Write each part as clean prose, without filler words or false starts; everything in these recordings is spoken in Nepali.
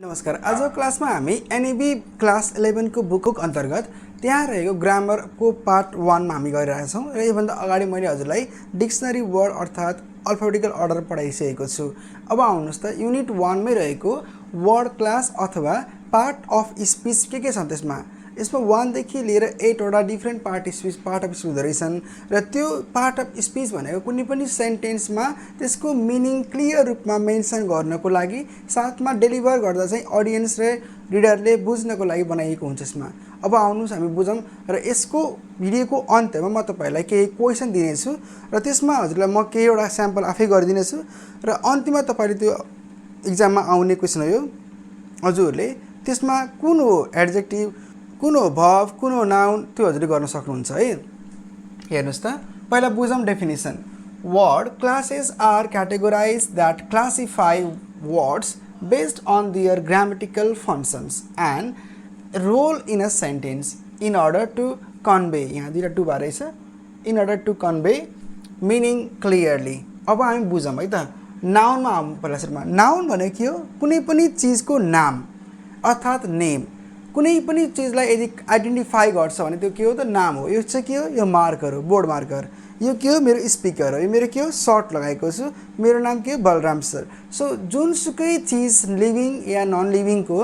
नमस्कार। आजको क्लासमा हामी एनईबी क्लास 11 को बुक अन्तर्गत त्यहाँ रहेको ग्रामरको पार्ट 1 मा हामी गरिरहेका छौँ र योभन्दा अगाडि मैले हजुरलाई डिक्सनरी वर्ड अर्थात् अल्फाबेटिकल अर्डर पढाइसकेको छु। अब आउनुहोस् त युनिट 1 मै रहेको वर्ड क्लास अथवा पार्ट अफ स्पीच के छन् त्यसमा 1 देखि लिएर 8 वटा डिफ्रेन्ट पार्ट अफ स्पीच हुँदो रहेछन् र त्यो पार्ट अफ स्पीच भनेको कुनै पनि सेन्टेन्समा त्यसको मिनिङ क्लियर रूपमा मेन्सन गर्नको लागि साथमा डेलिभर गर्दा चाहिँ अडियन्स र रिडरले बुझ्नको लागि बनाइएको हुन्छ यसमा। अब आउनुहोस् हामी बुझौँ र यसको भिडियोको अन्त्यमा म तपाईहरुलाई केही क्वेशन दिनेछु र त्यसमा हजुरलाई म केही एउटा स्याम्पल आफै गरिदिनेछु र अन्तिममा तपाईले त्यो एक्जाममा आउने क्वेशन हो यो। हजुरले त्यसमा कुन हो एडजेक्टिभ, कुन हो भर्ब, कुन हो नाउन त्यो हजुरले गर्न सक्नुहुन्छ है। हेर्नुस् त पहिला बुझौँ definition. Word classes are categorized that classify words based on their grammatical functions and role in a sentence in order to convey, यहाँ दुईटा टु भा रहेछ, in order to convey meaning clearly। अब हामी बुझौँ है त। नाउनमा आउँ पहिला सुरुमा। नाउन भनेको के हो? कुनै पनि चीजको नाम अर्थात् नेम। कुनै पनि चीजलाई यदि आइडेन्टिफाई गर्छ भने त्यो के हो त? नाम हो। यो चाहिँ के हो? यो मार्कर हो, बोर्ड मार्कर। यो के हो? मेरो स्पिकर हो। यो मेरो के हो? सर्ट लगाएको छु। मेरो नाम के हो? बलराम सर। सो जुनसुकै चीज लिभिङ या नन लिभिङ को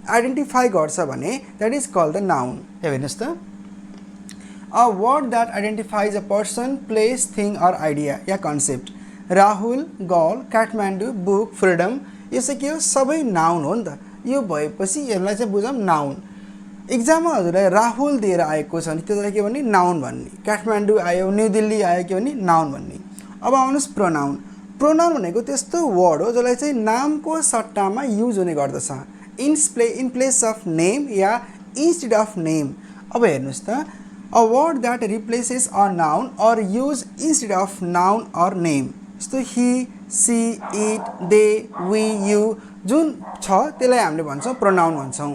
आइडेन्टिफाई गर्छ भने that is called the noun. हेर्नुस् त a word that identifies a person, place, thing or idea या concept. Rahul, girl, Kathmandu, book, freedom, यो चाहिँ के हो? सबै नाउन हो नि त। यो भएपछि यसलाई चाहिँ बुझौँ नाउन। एक्जाममा हजुरलाई राहुल दिएर आएको छ भने त्यसलाई के भन्ने? नाउन भन्ने। काठमाडौँ आयो, न्यू दिल्ली आयो के भन्ने? नाउन भन्ने। अब आउनुहोस् प्रोनाउन। प्रोनाउन भनेको त्यस्तो वर्ड हो जसलाई चाहिँ नामको सट्टामा युज हुने गर्दछ। इन प्लेस अफ नेम या इन्स्टेड अफ नेम। अब हेर्नुहोस् त a word that replaces a noun or use instead of noun or name. जस्तो he, she, it, they, we, you जुन छ त्यसलाई हामीले भन्छौँ प्रोनाउन भन्छौँ।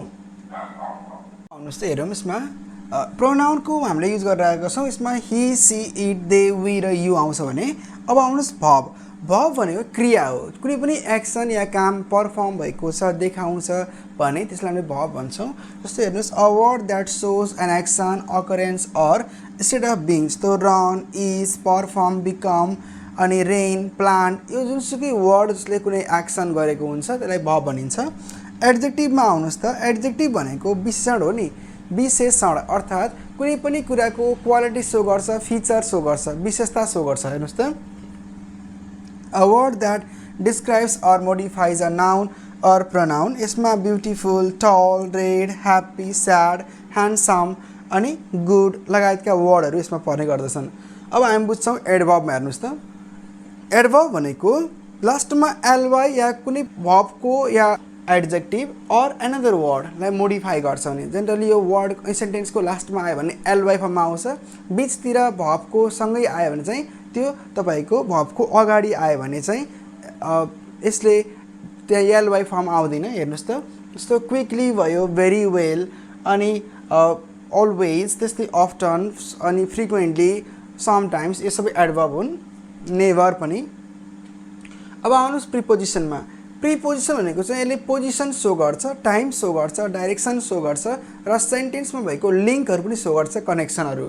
आउनुहोस् त हेरौँ यसमा प्रोनाउनको हामीले युज गरिरहेका छौँ। यसमा ही, सी, इट, दे, वी र यु आउँछ भने अब आउनुहोस् भर्ब। भर्ब भनेको क्रिया हो। कुनै पनि एक्सन या काम पर्फर्म भएको छ, देखाउँछ भने त्यसलाई हामीले भर्ब भन्छौँ। जस्तो हेर्नुहोस् a word that shows an action, occurrence or state of being. जस्तो रन, इज, पर्फर्म, बिकम अनि रेन, प्लान्ट, यो जुनसुकै वर्ड जसले कुनै एक्सन गरेको हुन्छ त्यसलाई भर्ब भनिन्छ। एडजेक्टिभमा आउनुहोस् त। एडजेक्टिभ भनेको विशेषण हो नि। विशेषण अर्थात् कुनै पनि कुराको क्वालिटी सो गर्छ, फिचर सो गर्छ, विशेषता सो गर्छ। हेर्नुहोस् त a word that describes or modifies a noun or pronoun. यसमा beautiful, tall, red, happy, sad, handsome अनि गुड लगायतका वर्डहरू यसमा पर्ने गर्दछन्। अब हामी बुझ्छौँ एडभर्बमा। हेर्नुहोस् त एडभर्ब भनेको लास्टमा एलवाई या कुनै भर्बको या एडजेक्टिभ अर एनदर वर्डलाई मोडिफाई गर्छ भने जेनरली यो वर्ड सेन्टेन्सको लास्टमा आयो भने एलवाई फर्ममा आउँछ। बिचतिर भर्बको सँगै आयो भने चाहिँ त्यो तपाईँको भर्बको अगाडि आयो भने चाहिँ यसले त्यहाँ एलवाई फर्म आउँदैन। हेर्नुहोस् त जस्तो क्विकली भयो, भेरी वेल अनि अलवेज, त्यस्तै अफ्टन अनि फ्रिक्वेन्टली, समटाइम्स, यो सबै एडभर्ब हुन्। नेभर पनि। अब आउनुहोस् प्रिपोजिसनमा। प्रिपोजिसन भनेको चाहिँ यसले पोजिसन सो गर्छ, टाइम सो गर्छ, डाइरेक्सन सो गर्छ र सेन्टेन्समा भएको लिङ्कहरू पनि सो गर्छ, कनेक्सनहरू।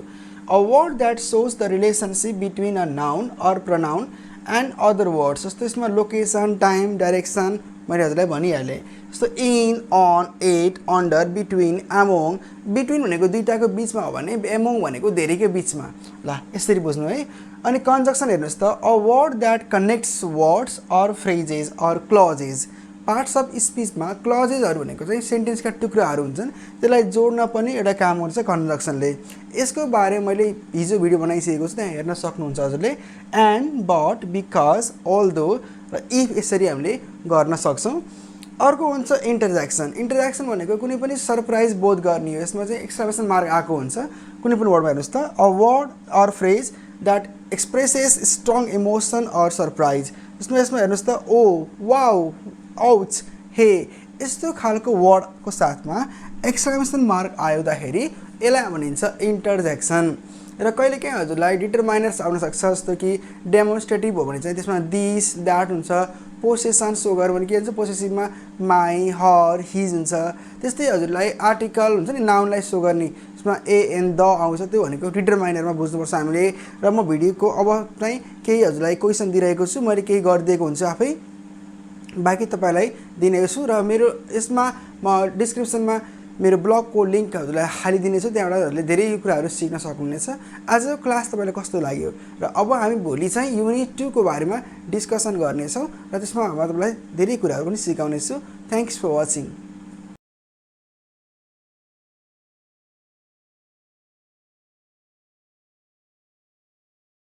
A word that shows the relationship between a noun or pronoun and other words. जस्तो यसमा लोकेसन, टाइम, डाइरेक्सन मैले हजुरलाई भनिहालेँ। जस्तो in, on, at, under, between, among. Between भनेको दुईटाको बिचमा हो भने एमोङ भनेको धेरैको बिचमा। ल यसरी बुझ्नु है। अनि कन्जक्सन हेर्नुहोस् त a word that connects words or phrases or clauses. Parts of स्पिचमा क्लजेसहरू भनेको चाहिँ सेन्टेन्सका टुक्राहरू हुन्छन्, त्यसलाई जोड्न पनि एउटा काम गर्छ कन्जक्सनले। यसको बारे मैले हिजो भिडियो बनाइसकेको छु, त्यहाँ हेर्न सक्नुहुन्छ हजुरले। एन्ड, बट, बिकज, अल्दो र इफ यसरी हामीले गर्न सक्छौँ। अर्को हुन्छ इन्टरजेक्सन। इन्टरजेक्सन भनेको कुनै पनि सरप्राइज बोध गर्ने हो। यसमा चाहिँ एक्सक्लेमेसन मार्क आएको हुन्छ कुनै पनि वर्डमा। हेर्नुहोस् त a word or phrase that expresses strong emotion or surprise. यसमा हेर्नुहोस् त ओ, वाउ, आउच, हे यस्तो खालको वर्डको साथमा एक्सक्लेमेसन मार्क आउँदाखेरि यसलाई भनिन्छ इन्टरजेक्सन। र कहिलेकाहीँ हजुरलाई डिटरमाइनर्स आउन सक्छ। जस्तो कि डेमोन्स्ट्रेटिभ हो भने चाहिँ त्यसमा दिस, द्याट हुन्छ, पोसेसन सो गर भने के हुन्छ पोसेसिभमा माई हर हिज हुन्छ त्यस्तै हजुरलाई आर्टिकल हुन्छ नि नाउनलाई सो गर्ने त्यसमा ए एन द आउँछ त्यो भनेको डिटरमाइनरमा बुझ्नुपर्छ हामीले र म भिडियोको अब चाहिँ केही हजुरलाई क्वेसन दिइरहेको छु मैले केही गरिदिएको हुन्छु आफै बाँकी तपाईँलाई दिने छु र मेरो यसमा म डिस्क्रिप्सनमा मेरो ब्लगको लिङ्क हजुरलाई हालिदिनेछु त्यहाँबाट हजुरले धेरै कुराहरू सिक्न सक्नुहुनेछ आजको क्लास तपाईँलाई कस्तो लाग्यो र अब हामी भोलि चाहिँ युनिट 2 को बारेमा डिस्कसन गर्नेछौँ र त्यसमा म तपाईँलाई धेरै कुराहरू पनि सिकाउनेछु थ्याङ्क्स फर वाचिङ